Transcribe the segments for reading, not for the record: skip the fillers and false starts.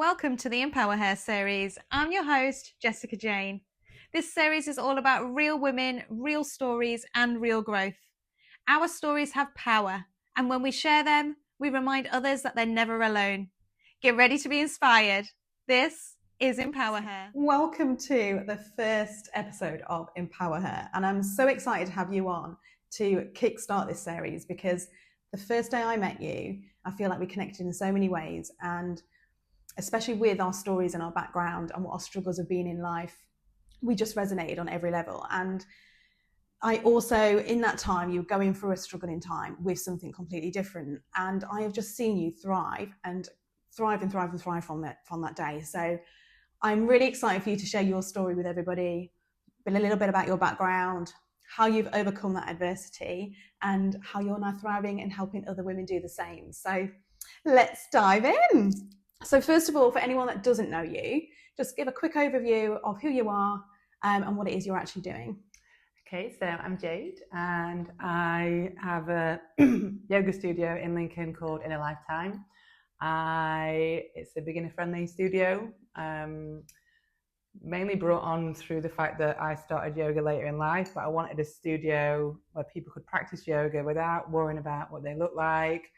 welcome to the EmpowerHer Series. I'm your host, Jessica Jane. This series is all about real women, real stories, and real growth. Our stories have power, and when we share them, we remind others that they're never alone. Get ready to be inspired. This is EmpowerHer. Welcome to the first episode of EmpowerHer, and I'm so excited to have you on to kickstart this series because the first day I met you, I feel like we connected in so many ways, and especially with our stories and our background and what our struggles have been in life, we just resonated on every level. And I also, in that time, you were going through a struggling time with something completely different, and I have just seen you thrive from that day. So I'm really excited for you to share your story with everybody, a little bit about your background, how you've overcome that adversity, and how you're now thriving and helping other women do the same. So let's dive in. So first of all, for anyone that doesn't know you, just give a quick overview of who you are and what it is you're actually doing. Okay, so I'm Jade, and I have a yoga studio in Lincoln called In a Lifetime. It's a beginner-friendly studio, mainly brought on through the fact that I started yoga later in life, but I wanted a studio where people could practice yoga without worrying about what they look like,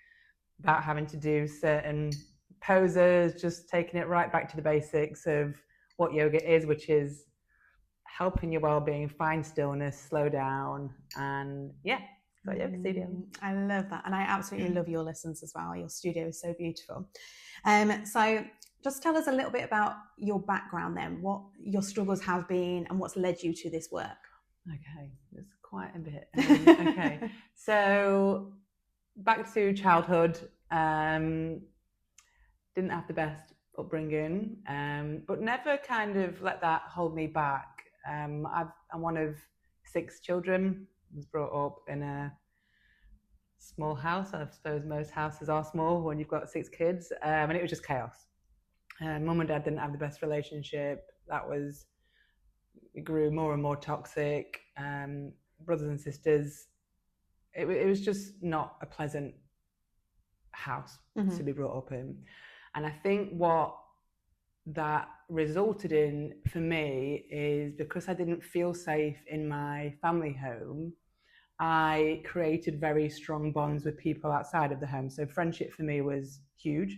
without having to do certain poses, just taking it right back to the basics of what yoga is, which is helping your well-being, find stillness, slow down, and got yoga studio. I love that, and I absolutely love your lessons as well. Your studio is so beautiful. So just tell us a little bit about your background then, what your struggles have been and what's led you to this work. Okay, there's quite a bit. Okay, so back to childhood. Didn't have the best upbringing, but never kind of let that hold me back. I'm one of 6 children. I was brought up in a small house. I suppose most houses are small when you've got 6 kids, and it was just chaos. Mum and Dad didn't have the best relationship. It grew more and more toxic. Brothers and sisters. It was just not a pleasant house to be brought up in. And I think what that resulted in for me is because I didn't feel safe in my family home, I created very strong bonds with people outside of the home. So friendship for me was huge.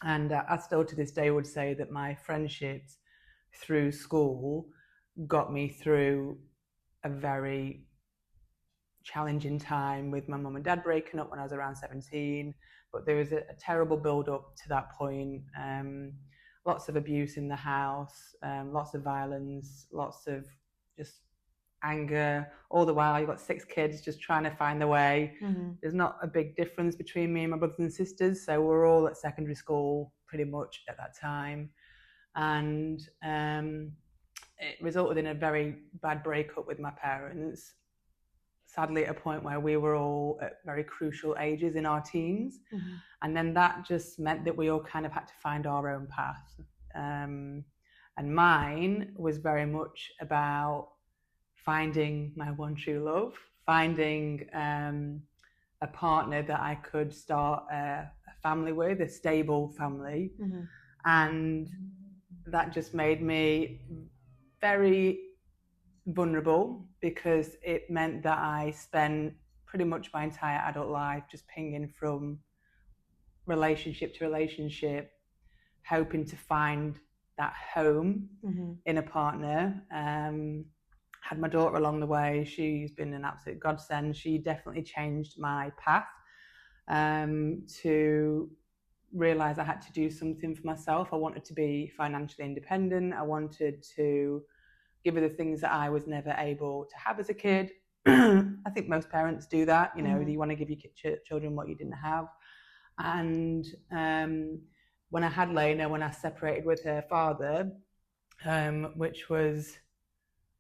And I still to this day would say that my friendships through school got me through a very challenging time with my mum and dad breaking up when I was around 17. But there was a terrible build up to that point. Lots of abuse in the house, lots of violence, lots of just anger. All the while, you've got 6 kids just trying to find their way. There's not a big difference between me and my brothers and sisters, so we're all at secondary school pretty much at that time. And it resulted in a very bad breakup with my parents. Sadly, at a point where we were all at very crucial ages in our teens. And then that just meant that we all kind of had to find our own path. And mine was very much about finding my one true love, finding a partner that I could start a family with, a stable family. And that just made me very vulnerable because it meant that I spent pretty much my entire adult life just pinging from relationship to relationship, hoping to find that home in a partner. Had my daughter along the way. She's been an absolute godsend. She definitely changed my path to realize I had to do something for myself. I wanted to be financially independent. I wanted to give her the things that I was never able to have as a kid. I think most parents do that. You know, you want to give your children what you didn't have. And when I had Lena, when I separated with her father, which was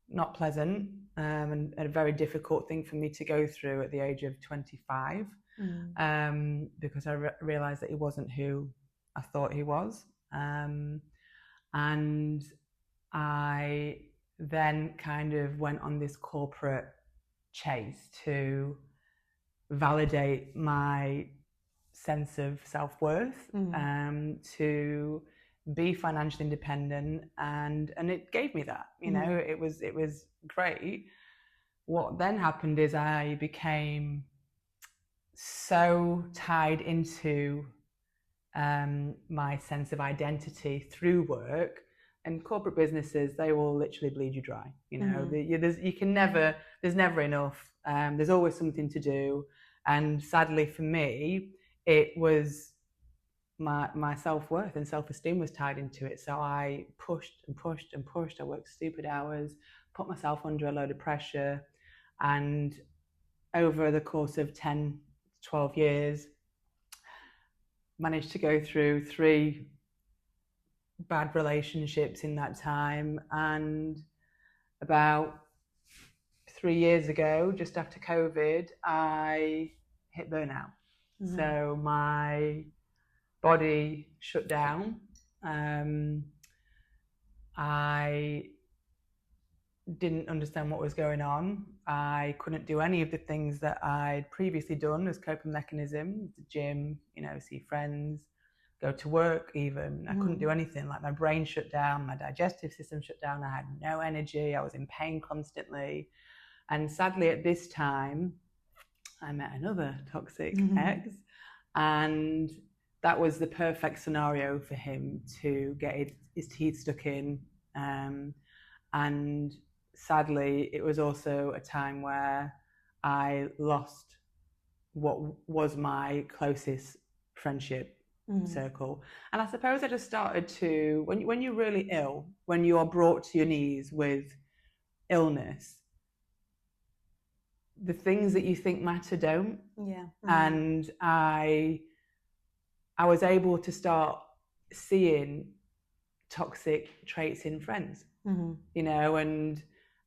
not pleasant and a very difficult thing for me to go through at the age of 25, because I realized that he wasn't who I thought he was. And I then kind of went on this corporate chase to validate my sense of self-worth, to be financially independent, and it gave me that, you know, it was great. What then happened is I became so tied into my sense of identity through work, and corporate businesses, they will literally bleed you dry, you know. There's never enough, there's always something to do. And sadly for me, it was my self-worth and self-esteem was tied into it. So I pushed and pushed and pushed. I worked stupid hours, put myself under a load of pressure, and over the course of 10, 12 years, managed to go through 3 bad relationships in that time. And about 3 years ago, just after COVID, I hit burnout. So my body shut down. I didn't understand what was going on. I couldn't do any of the things that I'd previously done as coping mechanisms, the gym, you know, see friends, go to work even. I couldn't do anything. Like, my brain shut down, my digestive system shut down, I had no energy, I was in pain constantly. And sadly at this time, I met another toxic ex, and that was the perfect scenario for him to get his teeth stuck in. And sadly, it was also a time where I lost what was my closest friendship circle. And I suppose I just started to, when you're really ill, when you are brought to your knees with illness, the things that you think matter don't. And I was able to start seeing toxic traits in friends, you know. And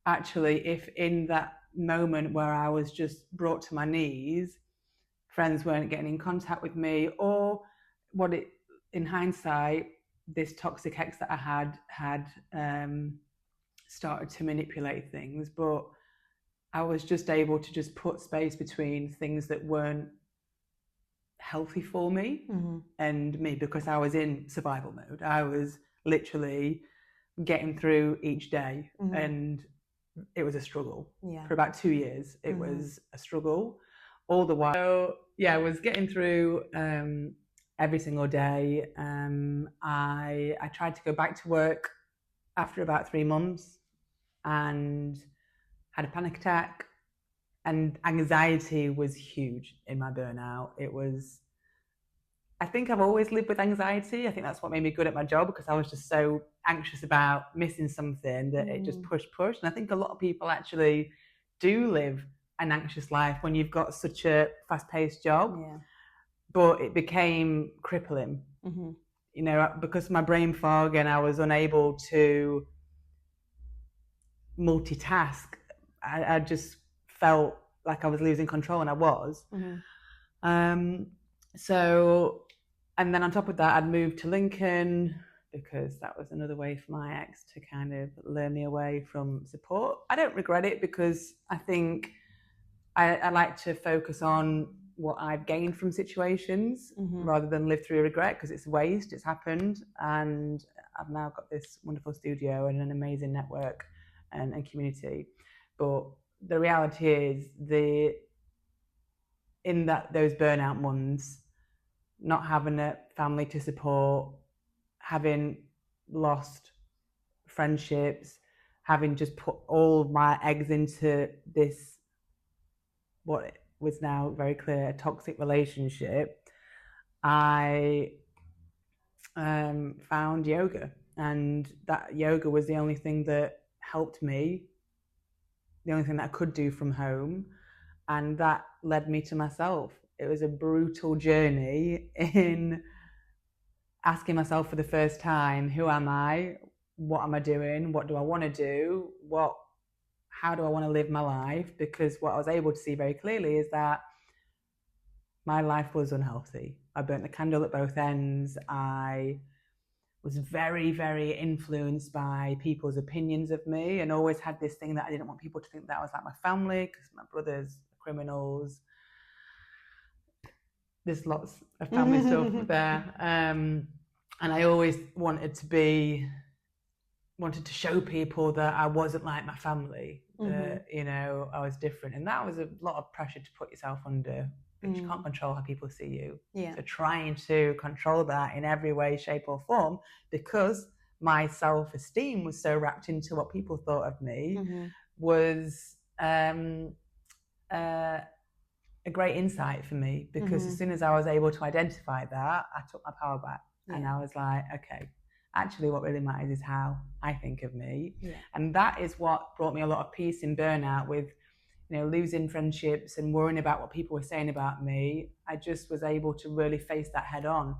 actually, if in that moment where I was just brought to my knees, friends weren't getting in contact with me, or in hindsight, this toxic ex that I had started to manipulate things, but I was just able to just put space between things that weren't healthy for me and me, because I was in survival mode. I was literally getting through each day, and it was a struggle. For about 2 years, it was a struggle all the while. So, I was getting through every single day. I tried to go back to work after about 3 months and had a panic attack, and anxiety was huge in my burnout. I think I've always lived with anxiety. I think that's what made me good at my job, because I was just so anxious about missing something that it just pushed. And I think a lot of people actually do live an anxious life when you've got such a fast-paced job. But it became crippling, you know, because of my brain fog, and I was unable to multitask. I just felt like I was losing control, and I was. So, and then on top of that, I'd moved to Lincoln, because that was another way for my ex to kind of lure me away from support. I don't regret it, because I think I like to focus on what I've gained from situations rather than live through regret, because it's waste, it's happened. And I've now got this wonderful studio and an amazing network and community. But the reality is, those burnout months, not having a family to support, having lost friendships, having just put all my eggs into this, what was now very clear, a toxic relationship, I found yoga. And that yoga was the only thing that helped me, the only thing that I could do from home. And that led me to myself. It was a brutal journey in asking myself for the first time, who am I? What am I doing? What do I want to do? How do I want to live my life? Because what I was able to see very clearly is that my life was unhealthy. I burnt the candle at both ends. I was very, very influenced by people's opinions of me, and always had this thing that I didn't want people to think that I was like my family, because my brothers are criminals. There's lots of family stuff there. And I always wanted to show people that I wasn't like my family, that, you know, I was different. And that was a lot of pressure to put yourself under, because you can't control how people see you. Yeah. So trying to control that in every way, shape or form, because my self-esteem was so wrapped into what people thought of me, was a great insight for me, because as soon as I was able to identify that, I took my power back. And I was like, okay, actually what really matters is how I think of me. And that is what brought me a lot of peace in burnout, with, you know, losing friendships and worrying about what people were saying about me. I just was able to really face that head on.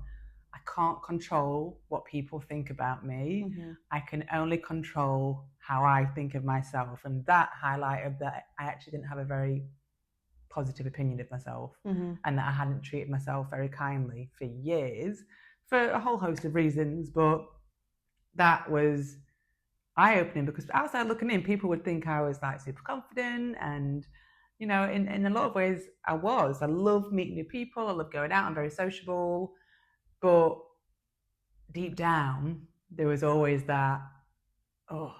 I can't control what people think about me. I can only control how I think of myself. And that highlighted that I actually didn't have a very positive opinion of myself, and that I hadn't treated myself very kindly for years, for a whole host of reasons. But that was eye-opening, because outside looking in, people would think I was like super confident, and, you know, in a lot of ways I was. I love meeting new people, I love going out, I'm very sociable, but deep down there was always that, oh,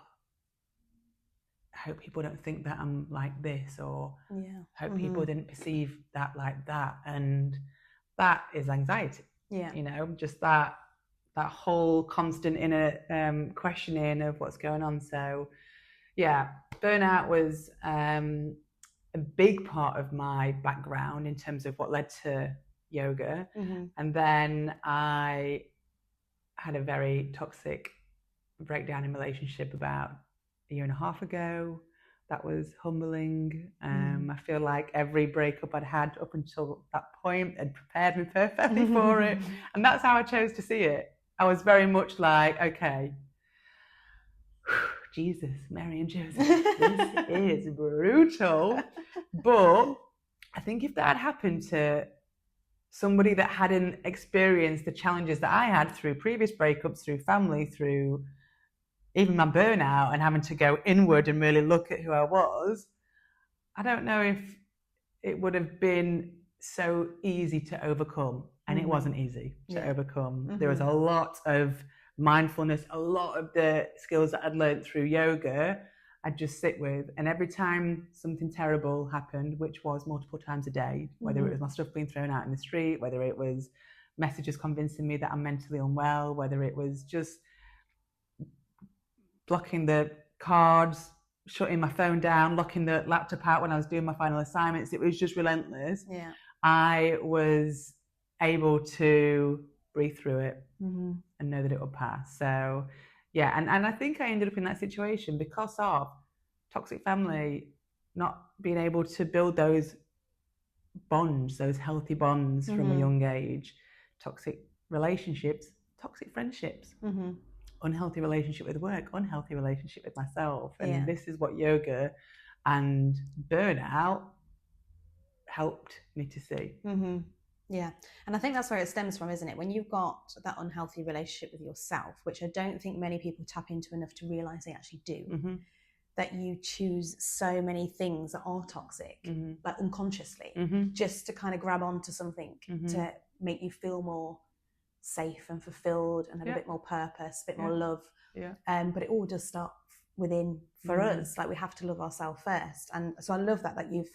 I hope people don't think that I'm like this, or hope people didn't perceive that like that. And that is anxiety. You know, just that whole constant inner questioning of what's going on. So yeah, burnout was a big part of my background in terms of what led to yoga. And then I had a very toxic breakdown in relationship about a year and a half ago. That was humbling. I feel like every breakup I'd had up until that point had prepared me perfectly for it. And that's how I chose to see it. I was very much like, okay, Jesus, Mary and Joseph, this is brutal. But I think if that had happened to somebody that hadn't experienced the challenges that I had through previous breakups, through family, through even my burnout, and having to go inward and really look at who I was, I don't know if it would have been so easy to overcome. And it wasn't easy to overcome. There was a lot of mindfulness, a lot of the skills that I'd learned through yoga, I'd just sit with. And every time something terrible happened, which was multiple times a day, whether it was my stuff being thrown out in the street, whether it was messages convincing me that I'm mentally unwell, whether it was just blocking the cards, shutting my phone down, locking the laptop out when I was doing my final assignments, it was just relentless. I was able to breathe through it and know that it would pass. So yeah, and I think I ended up in that situation because of toxic family, not being able to build those bonds, those healthy bonds from a young age, toxic relationships, toxic friendships, unhealthy relationship with work, unhealthy relationship with myself. And this is what yoga and burnout helped me to see. Yeah. And I think that's where it stems from, isn't it? When you've got that unhealthy relationship with yourself, which I don't think many people tap into enough to realize they actually do, that you choose so many things that are toxic, like unconsciously, just to kind of grab onto something to make you feel more safe and fulfilled and have a bit more purpose, a bit more love. But it all does start within for us. Like, we have to love ourselves first. And so I love that you've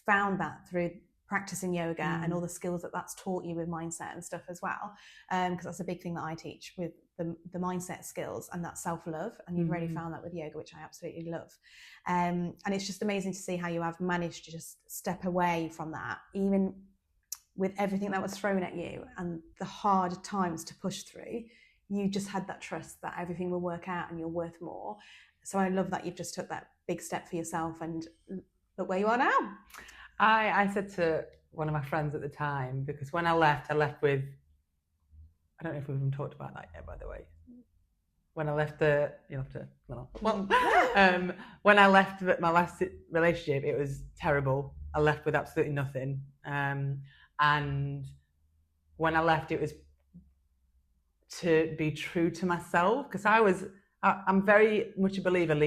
found that through practicing yoga and all the skills that that's taught you with mindset and stuff as well, because that's a big thing that I teach with the mindset skills and that self-love, and you've really found that with yoga, which I absolutely love. And it's just amazing to see how you have managed to just step away from that, even with everything that was thrown at you and the hard times to push through. You just had that trust that everything will work out and you're worth more. So I love that you've just took that big step for yourself, and look where you are now. I said to one of my friends at the time, because when I left with, I don't know if we've even talked about that yet, by the way. When I left when I left my last relationship, it was terrible. I left with absolutely nothing. And when I left, it was to be true to myself, because I'm very much a believer,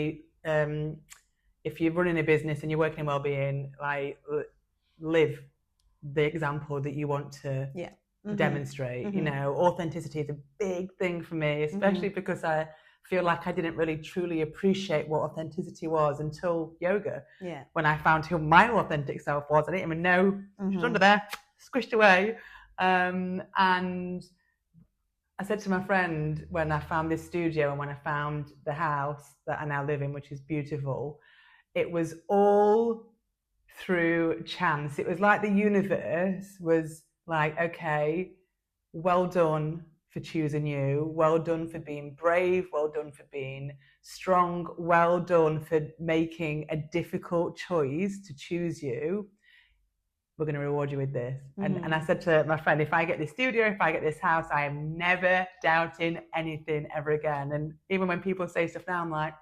if you're running a business and you're working in wellbeing, like, live the example that you want to demonstrate. You know, authenticity is a big thing for me, especially because I feel like I didn't really truly appreciate what authenticity was until yoga. Yeah. When I found who my authentic self was, I didn't even know she was under there, squished away. And I said to my friend when I found this studio and when I found the house that I now live in, which is beautiful, it was all through chance. It was like the universe was like, okay, well done for choosing you, well done for being brave, well done for being strong, well done for making a difficult choice to choose you. We're going to reward you with this. And I said to my friend, if I get this studio, if I get this house, I am never doubting anything ever again. And even when people say stuff now, I'm like,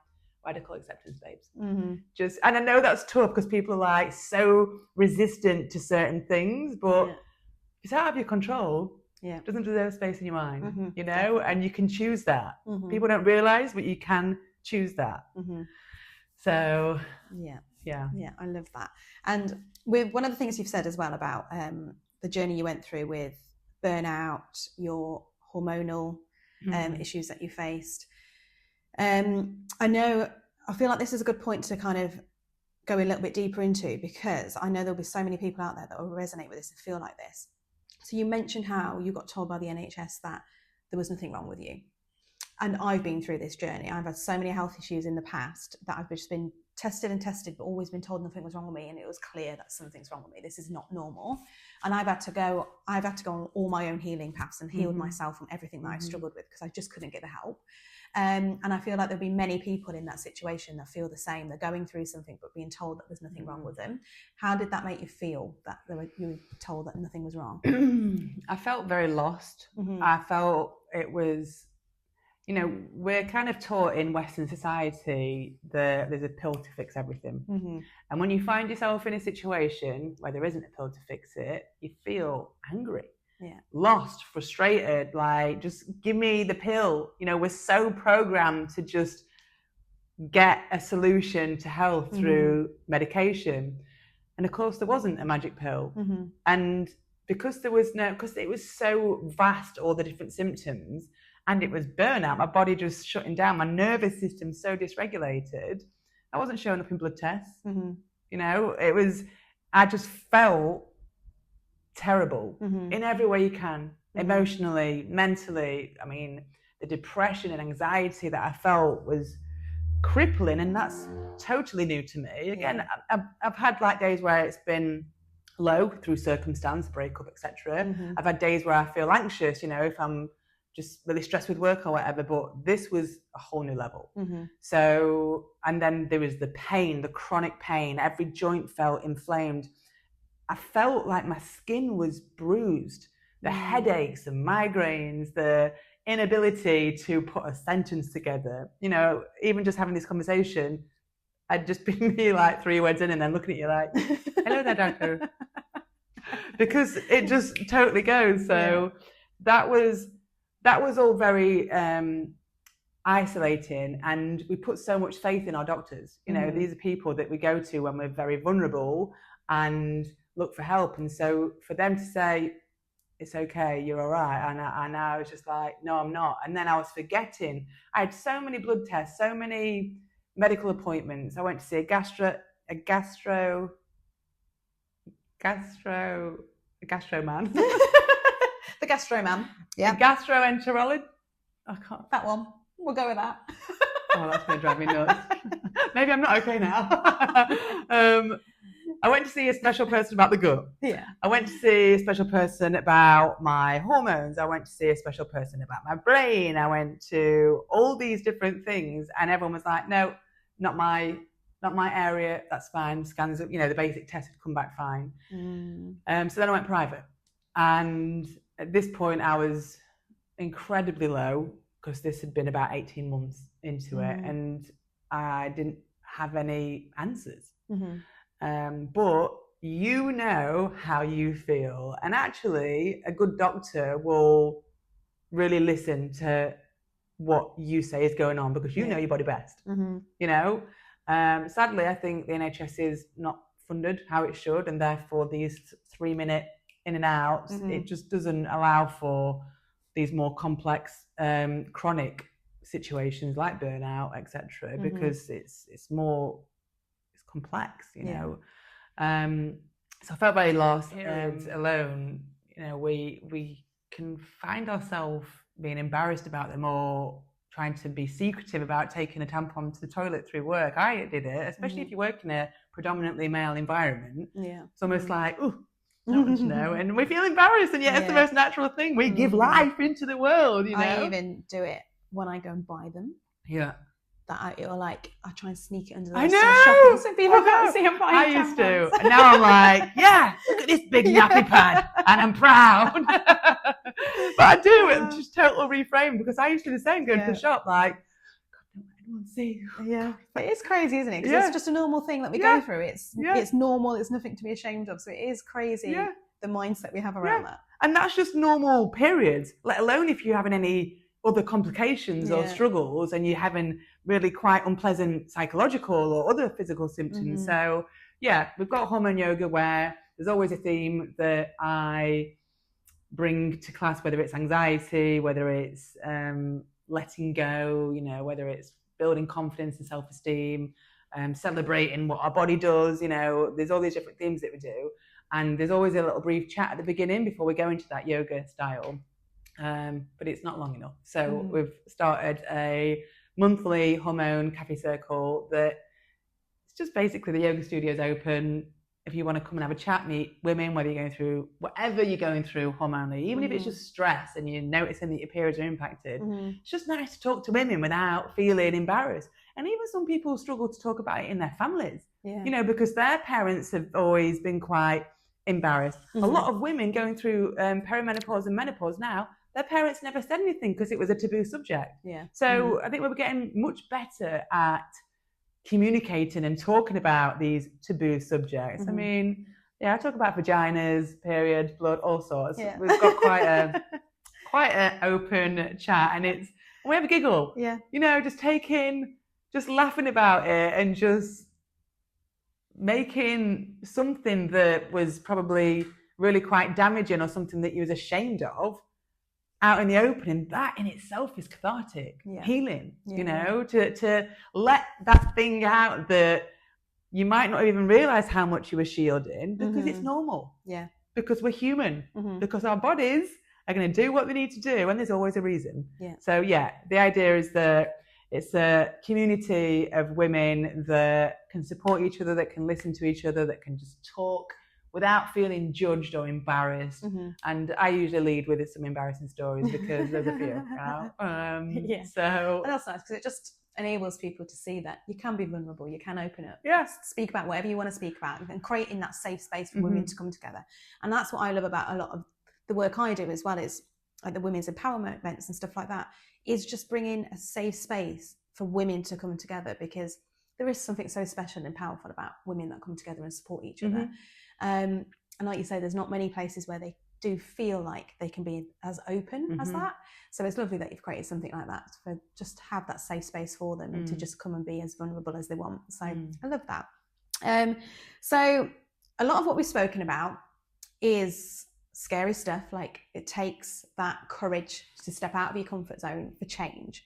radical acceptance, babes. And I know that's tough because people are like so resistant to certain things, but it's out of your control. It doesn't deserve space in your mind, you know, and you can choose that. People don't realize, but you can choose that. So yeah, I love that. And with one of the things you've said as well about the journey you went through with burnout, your hormonal issues that you faced. I feel like this is a good point to kind of go a little bit deeper into, because I know there'll be so many people out there that will resonate with this and feel like this. So you mentioned how you got told by the NHS that there was nothing wrong with you. And I've been through this journey. I've had so many health issues in the past that I've just been tested, but always been told nothing was wrong with me. And it was clear that something's wrong with me. This is not normal. And I've had to go on all my own healing paths and healed myself from everything that I struggled with, because I just couldn't get the help. And I feel like there'll be many people in that situation that feel the same. They're going through something, but being told that there's nothing wrong with them. How did that make you feel, that you were told that nothing was wrong? I felt very lost. I felt it was, you know, we're kind of taught in Western society that there's a pill to fix everything. And when you find yourself in a situation where there isn't a pill to fix it, you feel angry. Lost, frustrated, like, just give me the pill. You know, we're so programmed to just get a solution to health through medication. And of course there wasn't a magic pill. And because it was so vast, all the different symptoms, and it was burnout, my body just shutting down, my nervous system so dysregulated, I wasn't showing up in blood tests. You know, I just felt terrible in every way you can, emotionally, mentally. I mean, the depression and anxiety that I felt was crippling, and that's totally new to me. Again, I've had like days where it's been low through circumstance, breakup, etc. I've had days where I feel anxious, you know, if I'm just really stressed with work or whatever, but this was a whole new level. So, and then there was the pain, the chronic pain, every joint felt inflamed. I felt like my skin was bruised, the headaches and migraines, the inability to put a sentence together. You know, even just having this conversation, I'd just been me like 3 words in and then looking at you like, hello there, doctor. Because it just totally goes. So that was all very isolating, and we put so much faith in our doctors. You know, these are people that we go to when we're very vulnerable and look for help. And so for them to say, it's okay, you're all right, and I was just like, no, I'm not. And then I was forgetting. I had so many blood tests, so many medical appointments. I went to see a gastro man. The gastro man. Yeah. A gastroenterologist. I can't. That one. We'll go with that. Oh, that's going to drive me nuts. Maybe I'm not okay now. I went to see a special person about the gut. Yeah. I went to see a special person about my hormones. I went to see a special person about my brain. I went to all these different things, and everyone was like, no, not my area. That's fine. Scans, you know, the basic tests had come back fine. So then I went private. And at this point I was incredibly low, because this had been about 18 months into it, and I didn't have any answers. But you know how you feel, and actually a good doctor will really listen to what you say is going on, because you know your body best. You know, sadly I think the NHS is not funded how it should, and therefore these 3-minute in and out. It just doesn't allow for these more complex chronic situations like burnout, etc., because it's complex, you know. So I felt very lost. Periods alone, you know, we can find ourselves being embarrassed about them or trying to be secretive about taking a tampon to the toilet through work. I did it, especially if you work in a predominantly male environment. It's almost like, oh, I don't want to know, and we feel embarrassed, and yet it's the most natural thing. We give life into the world, you know. I even do it when I go and buy them. That I try and sneak it under the shopping so people can't see I'm buying I used to, and now I'm like, yeah, look at this big nappy pad, and I'm proud. But I do it just total reframe, because I used to do the same, going to the shop like, God, don't let anyone see. But it's crazy, isn't it? Because it's just a normal thing that we go through. It's normal. It's nothing to be ashamed of. So it is crazy the mindset we have around that. And that's just normal periods, let alone if you're having any other complications or struggles and you're having really quite unpleasant psychological or other physical symptoms. So we've got hormone yoga where there's always a theme that I bring to class, whether it's anxiety, whether it's letting go, you know, whether it's building confidence and self-esteem, celebrating what our body does, you know, there's all these different themes that we do. And there's always a little brief chat at the beginning before we go into that yoga style. But it's not long enough. So we've started a monthly hormone café circle that it's just basically the yoga studio's open. If you want to come and have a chat, meet women, whether you're going through whatever you're going through hormonally, even if it's just stress and you're noticing that your periods are impacted, it's just nice to talk to women without feeling embarrassed. And even some people struggle to talk about it in their families, you know, because their parents have always been quite embarrassed. A lot of women going through perimenopause and menopause now, their parents never said anything because it was a taboo subject. So I think we're getting much better at communicating and talking about these taboo subjects. I mean, I talk about vaginas, periods, blood, all sorts. We've got quite an open chat, and we have a giggle. You know, just laughing about it and just making something that was probably really quite damaging or something that you was ashamed of out in the open, and that in itself is cathartic, healing, you know, to let that thing out that you might not even realize how much you were shielding, because it's normal. Because we're human, because our bodies are going to do what they need to do, and there's always a reason. So the idea is that it's a community of women that can support each other, that can listen to each other, that can just talk without feeling judged or embarrassed. And I usually lead with some embarrassing stories because there's a few. So and that's nice, because it just enables people to see that you can be vulnerable, you can open up, speak about whatever you want to speak about, and creating that safe space for women to come together. And that's what I love about a lot of the work I do as well, is like the women's empowerment events and stuff like that, is just bringing a safe space for women to come together, because there is something so special and powerful about women that come together and support each other. And like you say, there's not many places where they do feel like they can be as open as that. So it's lovely that you've created something like that, for just have that safe space for them and to just come and be as vulnerable as they want. So I love that. So a lot of what we've spoken about is scary stuff. Like, it takes that courage to step out of your comfort zone for change.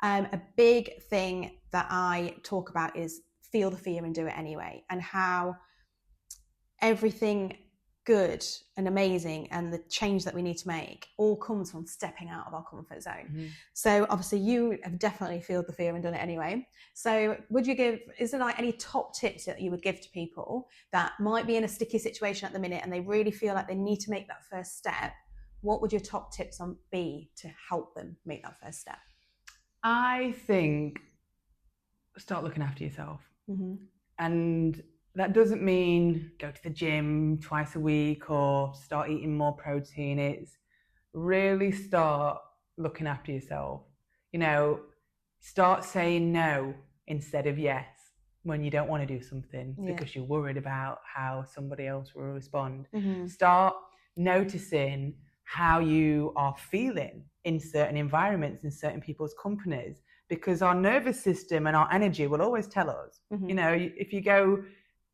A big thing that I talk about is feel the fear and do it anyway, and how everything good and amazing and the change that we need to make all comes from stepping out of our comfort zone. So obviously you have definitely felt the fear and done it anyway. So is there like any top tips that you would give to people that might be in a sticky situation at the minute and they really feel like they need to make that first step? What would your top tips be to help them make that first step? I think start looking after yourself. And that doesn't mean go to the gym twice a week or start eating more protein. It's really start looking after yourself. You know, start saying no instead of yes when you don't want to do something because you're worried about how somebody else will respond. Start noticing how you are feeling in certain environments, in certain people's companies, because our nervous system and our energy will always tell us. You know, if you go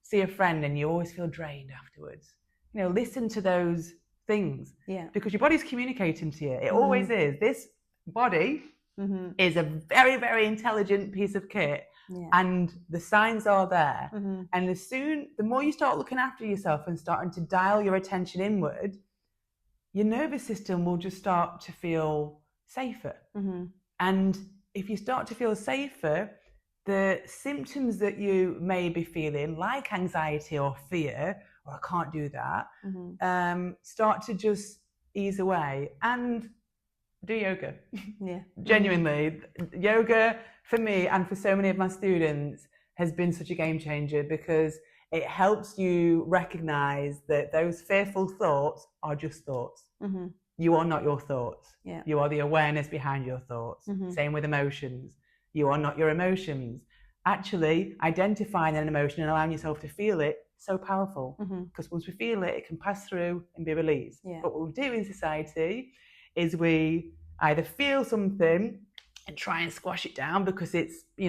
see a friend and you always feel drained afterwards, listen to those things. Yeah. Because your body's communicating to you. It always is. This body Mm-hmm. is a very, very intelligent piece of kit. Yeah. And the signs are there. Mm-hmm. And the more you start looking after yourself and starting to dial your attention inward, your nervous system will just start to feel safer. Mm-hmm. And if you start to feel safer, the symptoms that you may be feeling, like anxiety or fear, or I can't do that, Mm-hmm. start to just ease away. And do yoga. Yeah. Genuinely, yoga for me and for so many of my students has been such a game changer, because it helps you recognize that those fearful thoughts are just thoughts. Mm-hmm. You are not your thoughts. Yeah. You are the awareness behind your thoughts. Mm-hmm. Same with emotions. You are not your emotions. Actually, identifying an emotion and allowing yourself to feel it, so powerful. Because once we feel it, it can pass through and be released. Yeah. But what we do in society is we either feel something and try and squash it down because it's, I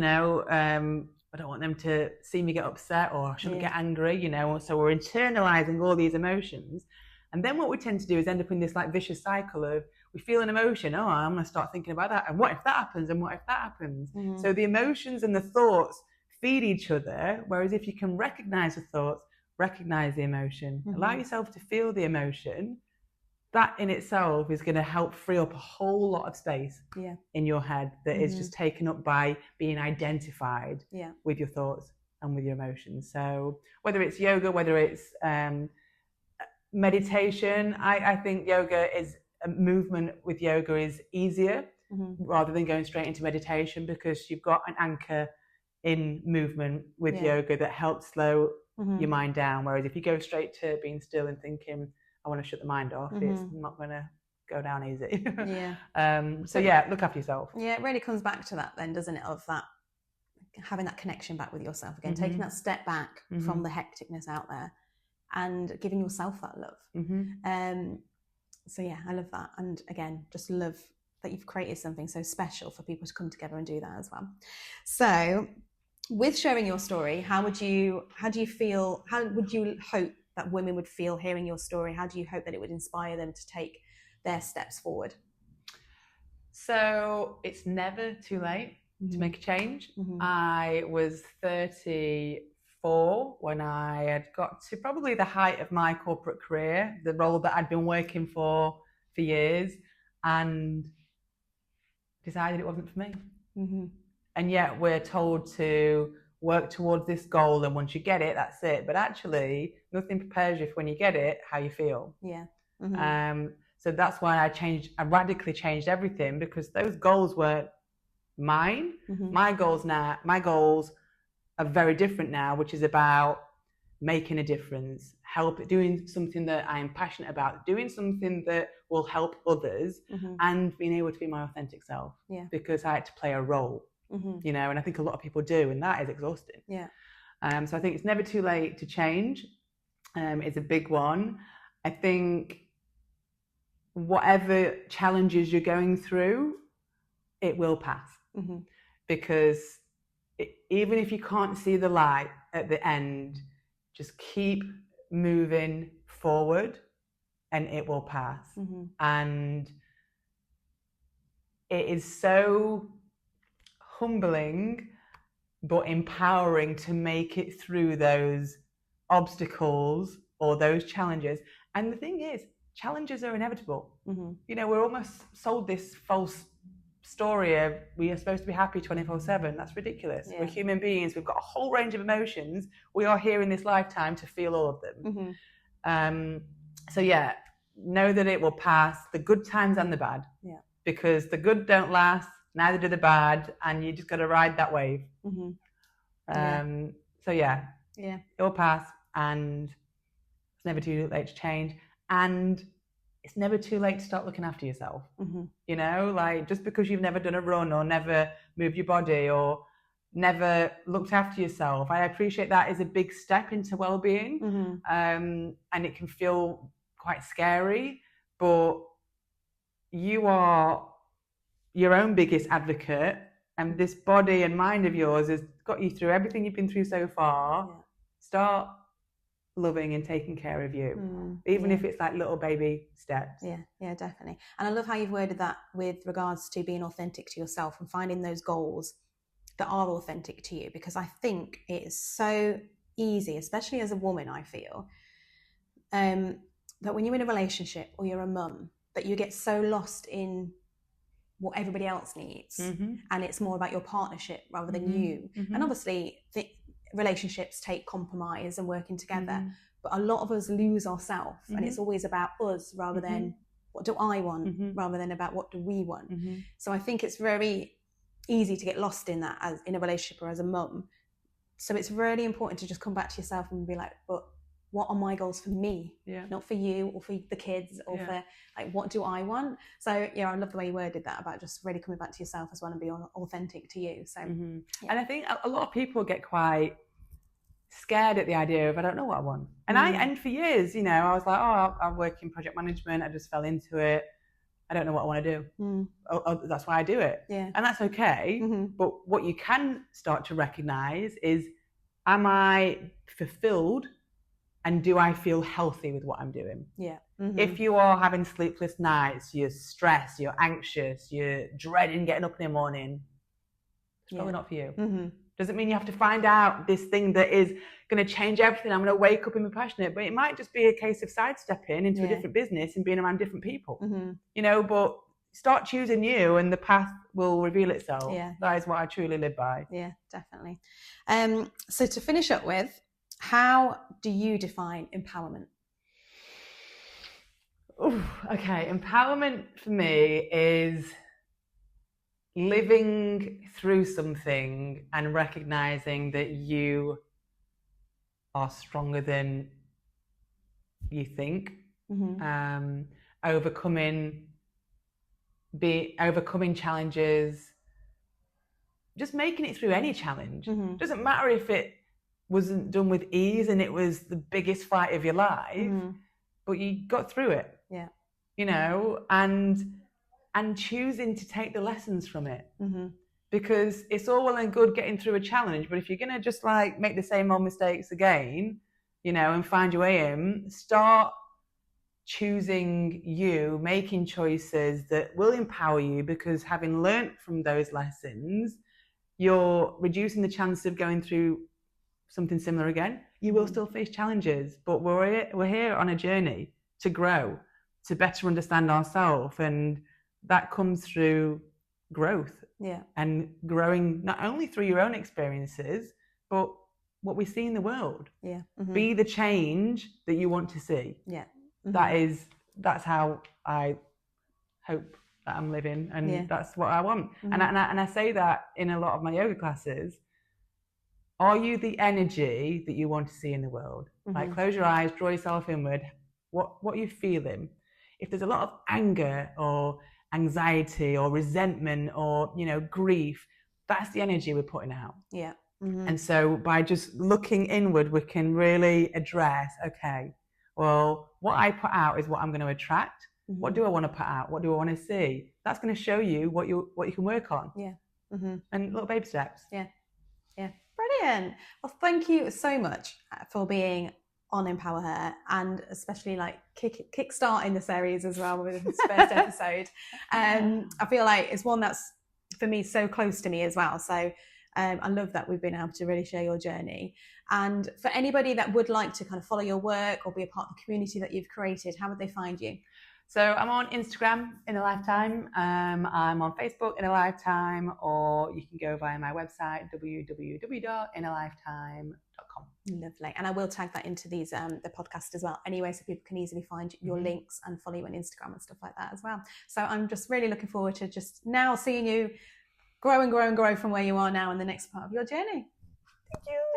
don't want them to see me get upset, or I shouldn't get angry, So we're internalizing all these emotions. And then what we tend to do is end up in this like vicious cycle of, we feel an emotion, I'm going to start thinking about that. And what if that happens? And what if that happens? Mm-hmm. So the emotions and the thoughts feed each other. Whereas if you can recognize the thoughts, recognize the emotion, allow yourself to feel the emotion, that in itself is going to help free up a whole lot of space in your head that is just taken up by being identified with your thoughts and with your emotions. So whether it's yoga, whether it's meditation, I think yoga is a movement with yoga is easier rather than going straight into meditation, because you've got an anchor in movement with yoga that helps slow your mind down. Whereas if you go straight to being still and thinking, I want to shut the mind off, it's not going to go down easy. So look after yourself. Yeah, it really comes back to that then, doesn't it, of that having that connection back with yourself again, taking that step back from the hecticness out there and giving yourself that love. So yeah, I love that. And again, just love that you've created something so special for people to come together and do that as well. So with sharing your story, how would you hope that women would feel hearing your story? How do you hope that it would inspire them to take their steps forward? So it's never too late to make a change. I was 34 when I had got to probably the height of my corporate career, the role that I'd been working for years, and decided it wasn't for me. And yet we're told to work towards this goal, and once you get it, that's it. But actually, nothing prepares you for when you get it, how you feel. So that's why I radically changed everything, because those goals weren't mine. My goals are very different now, which is about making a difference, doing something that I am passionate about, doing something that will help others, and being able to be my authentic self. Because I had to play a role. And I think a lot of people do, and that is exhausting. So I think it's never too late to change. It's a big one. I think whatever challenges you're going through, it will pass. Because even if you can't see the light at the end, just keep moving forward and it will pass. And it is so humbling but empowering to make it through those obstacles or those challenges. And the thing is, challenges are inevitable. We're almost sold this false story of we are supposed to be happy 24/7. That's ridiculous. We're human beings. We've got a whole range of emotions. We are here in this lifetime to feel all of them. So know that it will pass, the good times and the bad. Because the good don't last, neither do the bad, and you just got to ride that wave. So it will pass, and it's never too late to change, and it's never too late to start looking after yourself. Like, just because you've never done a run or never moved your body or never looked after yourself, I appreciate that is a big step into well-being. And it can feel quite scary, but you are your own biggest advocate, and this body and mind of yours has got you through everything you've been through so far. Start loving and taking care of you, even if it's like little baby steps. Yeah, definitely. And I love how you've worded that with regards to being authentic to yourself and finding those goals that are authentic to you, because I think it is so easy, especially as a woman, I feel, that when you're in a relationship or you're a mum, that you get so lost in what everybody else needs, and it's more about your partnership rather than you. And obviously relationships take compromise and working together, but a lot of us lose ourselves, and it's always about us rather than what do I want, rather than about what do we want. So I think it's very easy to get lost in that as in a relationship or as a mum. So it's really important to just come back to yourself and be like, but what are my goals for me? Not for you or for the kids or for like, what do I want? So I love the way you worded that about just really coming back to yourself as well and be authentic to you. So and I think a lot of people get quite scared at the idea of, I don't know what I want. And and for years, I was like, I work in project management. I just fell into it. I don't know what I want to do. That's why I do it. And that's okay. But what you can start to recognize is, am I fulfilled? And do I feel healthy with what I'm doing? If you are having sleepless nights, you're stressed, you're anxious, you're dreading getting up in the morning, it's probably not for you. Doesn't mean you have to find out this thing that is going to change everything. I'm going to wake up and be passionate, but it might just be a case of sidestepping into a different business and being around different people. But start choosing you and the path will reveal itself. That is what I truly live by. Yeah, definitely. So to finish up with, how do you define empowerment? Okay, empowerment for me is living through something and recognizing that you are stronger than you think, overcoming challenges, just making it through any challenge. Doesn't matter if it wasn't done with ease and it was the biggest fight of your life, but you got through it. And choosing to take the lessons from it, because it's all well and good getting through a challenge, but if you're gonna just like make the same old mistakes again, and find your way in, start choosing you, making choices that will empower you, because having learnt from those lessons, you're reducing the chance of going through something similar again. You will still face challenges, but we're here on a journey to grow, to better understand ourselves, and that comes through growth. And growing not only through your own experiences, but what we see in the world. Be the change that you want to see. That's how I hope that I'm living, and that's what I want. And I say that in a lot of my yoga classes. Are you the energy that you want to see in the world? Like, close your eyes, draw yourself inward. What are you feeling? If there's a lot of anger or anxiety or resentment or grief, that's the energy we're putting out. And so by just looking inward, we can really address, okay, well, what I put out is what I'm going to attract. What do I want to put out? What do I want to see? That's going to show you what you can work on. And little baby steps. Brilliant. Well, thank you so much for being on EmpowerHer, and especially like kickstarting the series as well with this first episode. I feel like it's one that's for me so close to me as well. So I love that we've been able to really share your journey. And for anybody that would like to kind of follow your work or be a part of the community that you've created, how would they find you? So I'm on Instagram, In a Lifetime. I'm on Facebook, In a Lifetime, or you can go via my website, www.inalifetime.com. Lovely. And I will tag that into these the podcast as well anyway, so people can easily find your links and follow you on Instagram and stuff like that as well. So I'm just really looking forward to just now seeing you grow and grow and grow from where you are now in the next part of your journey. Thank you.